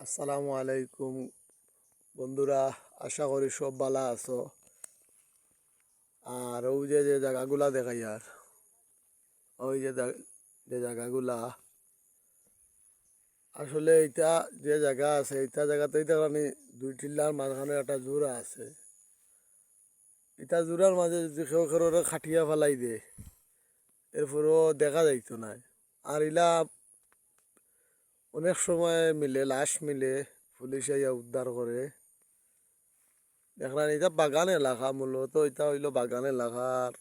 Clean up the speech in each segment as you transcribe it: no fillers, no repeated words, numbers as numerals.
আসসালামু আলাইকুম বন্ধুরা, আশা করি সব ভালো আছো। আর ওই যে যে জায়গাগুলা দেখাই, আর ওই যে যে জায়গাগুলা আসলে এটা যে জায়গা আছে, এটা জায়গাতেই দেখানি দুই টিল্লার মাঝখানে একটা জোড়া আছে। এটা জোড়ার মাঝে যদি কেউ কেউ খাটিয়া ফেলাই দে, এরপরও দেখা যাইতো না। আর ইলা অনেক সময় মিলে, লাশ মিলে, পুলিশ আইয়া উদ্ধার করে। দেখলাম এটা বাগান এলাকা, মূলত এটা হইলো বাগান এলাকার।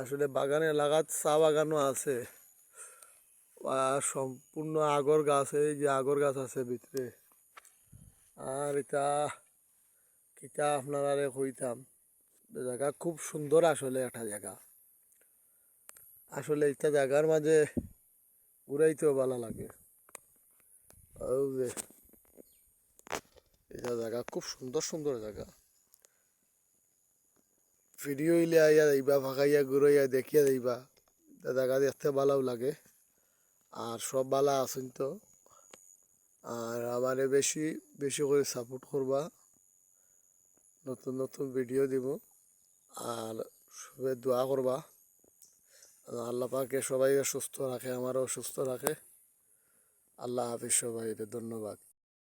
আসলে বাগান এলাকাত চা বাগানও আছে, আর সম্পূর্ণ আগর গাছ, এই যে আগর গাছ আছে ভিতরে। আর এটা কিতা আপনারা কইতাম, জায়গা খুব সুন্দর, আসলে একটা জায়গা। আসলে এটা জায়গার মাঝে ঘুরাইতেও ভালো লাগে। ওই যে এটা জায়গা খুব সুন্দর সুন্দর জায়গা। ভিডিও ইলে আইয়া যাইবা, ফাঁকাইয়া ঘুরাইয়া দেখিয়া যাইবা, জায়গা দেখতে ভালো লাগে। আর সব ভালো আছেন তো। আর আমারে বেশি বেশি করে সাপোর্ট করবা, নতুন নতুন ভিডিও দিব। আর সবাই দোয়া করবা, আল্লাহ পাকে সবাই সুস্থ রাখে, আমারও সুস্থ রাখে। আল্লাহ হাফিজ, সবাই ধন্যবাদ।